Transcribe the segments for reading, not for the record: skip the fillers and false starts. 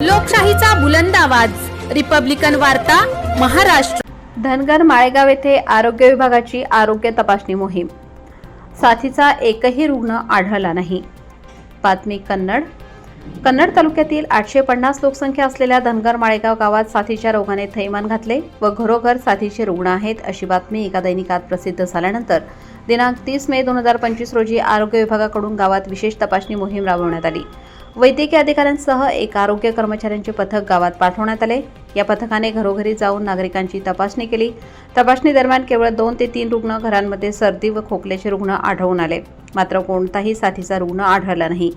लोकशाहीचा बुलंद आवाज, रिपब्लिकन वार्ता, महाराष्ट्र। धनगर माळेगाव येथे आरोग्य विभागाची आरोग्य तपासणी मोहीम। साथीचा एकही रुग्ण आढळला नाही। बातमी कन्नड तालुक्यातील 850 लोकसंख्या असलेल्या धनगर माळेगाव गावात साथीच्या रोगाने थैमान घातले व घरोघर साथीचे रुग्ण आहेत अशी बातमी एका दैनिकात प्रसिद्ध झाल्यानंतर दिनांक 30 मे 2025 रोजी आरोग्य विभागाकडून गावात विशेष तपासणी मोहीम राबवण्यात आली। वैद्यकीय अधिकाऱ्यांसह एक आरोग्य कर्मचाऱ्यांचे पथक गावात पाठवण्यात आले। या पथकाने घरोघरी जाऊन नागरिकांची तपासणी केली। तपासणी दरम्यान केवळ 2 ते 3 रुग्ण घरांमध्ये सर्दी व खोकल्याचे रुग्ण आढळून आले, मात्र कोणताही साथीचा रुग्ण आढळला नाही।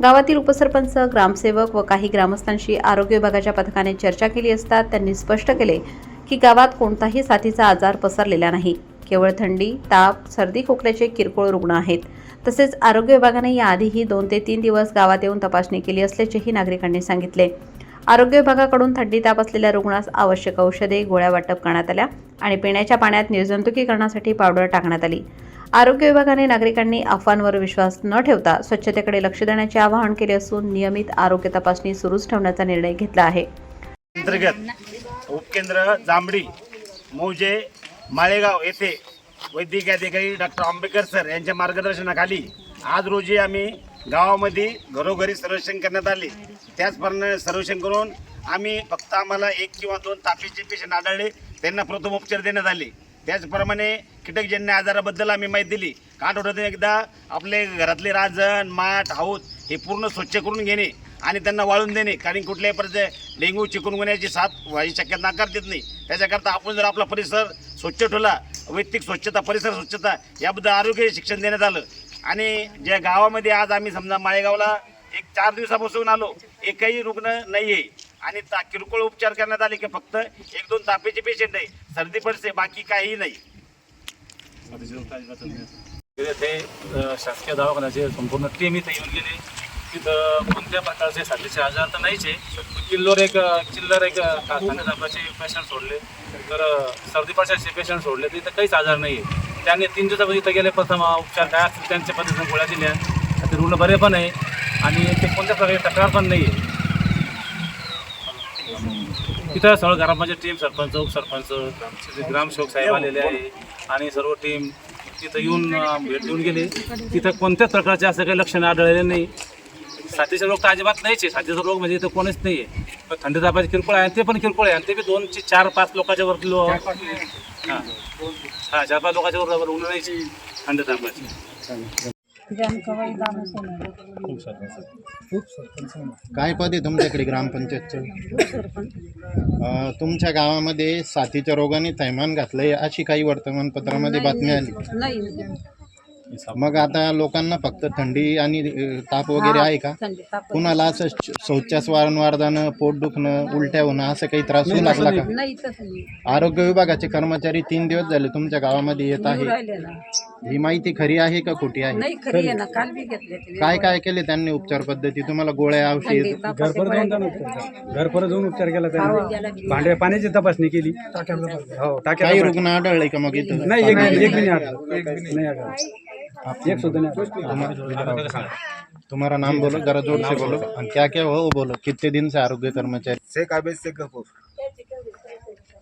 गावातील उपसरपंच, ग्रामसेवक व काही ग्रामस्थांशी आरोग्य विभागाच्या पथकाने चर्चा केली असता त्यांनी स्पष्ट केले की गावात कोणताही साथीचा आजार पसरलेला नाही। केवळ थंडी, ताप, सर्दी, खोकल्याचे किरकोळ रुग्ण आहेत। तसेच आरोग्य विभागाने याआधीही 2 ते 3 दिवस गावात येऊन तपासणी केली असल्याचेही नागरिकांनी सांगितले। आरोग्य विभागाकडून थंडी, ताप असलेल्या रुग्णास आवश्यक औषधे, गोळ्या वाटप करण्यात आल्या आणि पिण्याच्या पाण्यात निर्जंतुकीकरणासाठी पावडर टाकण्यात आली। आरोग्य विभागाने नागरिकांनी अफवांवर विश्वास न ठेवता स्वच्छतेकडे लक्ष देण्याचे आवाहन केले असून नियमित आरोग्य तपासणी सुरूच ठेवण्याचा निर्णय घेतला आहे। अंतर्गत उपकेंद्र जांभडी मौजे माळेगाव येथे वैद्यकीय अधिकारी डॉक्टर आंबेकर सर यांच्या मार्गदर्शनाखाली आज रोजी आम्ही गावामध्ये घरोघरी सर्वेक्षण करण्यात आले। त्याचप्रमाणे सर्वेक्षण करून आम्ही फक्त आम्हाला 1 किंवा 2 तापाचे पेशंट आढळले, त्यांना प्रथमोपचार देण्यात आले। त्याचप्रमाणे कीटकजन्य आजाराबद्दल आम्ही माहिती दिली। आठवड्यातून एकदा आपले घरातले रांजण, माठ, हौद हे पूर्ण स्वच्छ करून घेणे आणि त्यांना वाळून देणे, कारण कुठल्याही प्रकारचे डेंग्यू, चिकनगुन्याची साथ व्हायची शक्यता नाकारता येत नाही। त्याच्याकरता आपण जर आपला परिसर स्वच्छ ठेवला, वैयक्तिक स्वच्छता, परिसर स्वच्छता याबद्दल आरोग्य शिक्षण देण्यात आलं। आणि ज्या गावामध्ये आज आम्ही समजा माळेगावला 4 दिवसापासून आलो, एकही रुग्ण नाही आहे आणि किरकोळ उपचार करण्यात आले की फक्त 1-2 तापाचे पेशंट आहे, सर्दी पडसे, बाकी काहीही नाही। ते शासकीय दवाखान्याचे संपूर्ण टीम इथे येऊन गेले। तिथं कोणत्या प्रकारचे साथीचे आजार तर नाहीच आहे। चिल्लर एक तापाचे पेशंट सोडले, तर सर्दी पडशाचे पेशंट सोडले, तर इथं काहीच आजार नाही आहे। त्यांनी 3 दिवसापासून इथं गेले, प्रथम उपचार काय असतील त्यांच्या पद्धतीने गोळ्या दिल्या, ते रुग्ण बरे पण आहे आणि ते कोणत्या प्रकारे तक्रार पण नाही आहे। तिथं सगळं ग्रामपंचायत टीम, सरपंच, उपसरपंच, ग्रामसेवक साहेब आलेले आहे आणि सर्व टीम तिथं येऊन भेट देऊन गेले। तिथं कोणत्याच प्रकारचे असं काही लक्षणं आढळलेले नाही। साथीचे रोग तर अजिबात नाहीच आहे। साथीचा रोग म्हणजे इथं कोणीच नाही आहे। पण थंडी तापाचे किरकोळ आहे, ते पण किरकोळ आहे आणि ते बी 2 ते 4-5 लोकांच्या वरती 4-5 लोकांच्या वर रुग्ण नाहीचे थंडी तापाचे। काय पद आहे तुमच्याकडे ग्रामपंचायतचं? तुमच्या गावामध्ये साथीच्या रोगाने थैमान घातलंय अशी काही वर्तमानपत्रामध्ये बातमी आली? मग आता लोकांना फक्त थंडी आणि ताप वगैरे आहे का? कुणाला असं शौचास वारंवार जाणं, पोट दुखणं, उलट्या होणं असं काही त्रास होऊ लागला का? आरोग्य विभागाचे कर्मचारी 3 दिवस झाले तुमच्या गावामध्ये येत आहे, ही माहिती खरी आहे का खोटी आहे? काय काय केले त्यांनी उपचार पद्धती? तुम्हाला गोळ्या, औषध? घरपर्यंत जाऊन उपचार केला त्यांनी, भांड्या पाण्याची तपासणी केली। काही रुग्ण आढळले का मग इथं? नाही, एक सुद्धा नहीं। तुम्हारा नाम बोलो, जरा जोर से बोलो, और क्या क्या हो बोलो। कितने दिन से आरोग्य कर्मचारी? शेख आबिद शेख गफूर।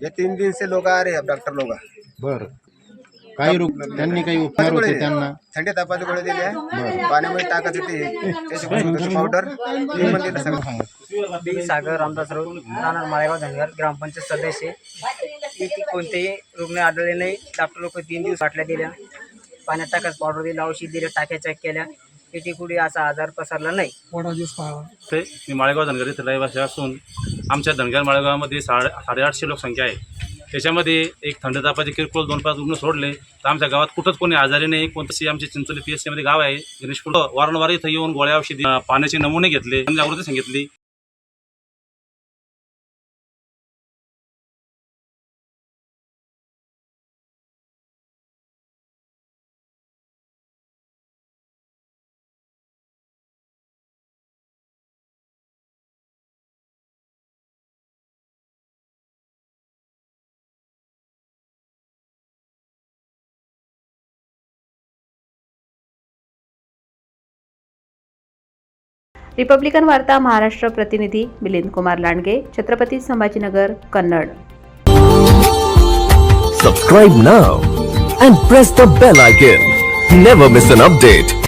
ये 3 दिन से लोग आ रहे हैं, अब डॉक्टर लोग। बरं, काही रुग्ण त्यांनी काही उपचार होते त्यांना? थंडी तापाचे गोळे दिले आहे, पाण्यामध्ये टाकायचे ते पावडर बी सागर रामदास राऊत, राहणार माळेगाव, धनगर, ग्रामपंचायत सदस्य। इथे कोणतेही रुग्ण आढळले नाही। डॉक्टर लोक 3 दिवस बाटल्या दिल्या, पाण्यात टाकायचं पावडर दिलं, औषध दिलं, टाक्या चेक केल्या, इथे कुठे असा आजार पसरला नाही। ते मी माळेगाव धनगर इथे रहिवासी असून आमच्या धनगर माळेगावामध्ये 850 लोकसंख्या आहे। त्याच्यामध्ये एक थंड तापाचे किरकोळ 2-5 रुग्ण सोडले तर आमच्या गावात कुठंच कोणी आजारी नाही। कोणतंही आमचे चिंचोली PSC मध्ये गाव आहे गणेशपूर, वारंवार इथं येऊन गोळ्या, औषधी, पाण्याचे नमुने घेतले, आवृत्ती सांगितली। रिपब्लिकन वार्ता महाराष्ट्र प्रतिनिधी Milind Kumar Landge, Chhatrapati Sambhajinagar, Kannada. Subscribe now and press the bell icon. Never miss an update.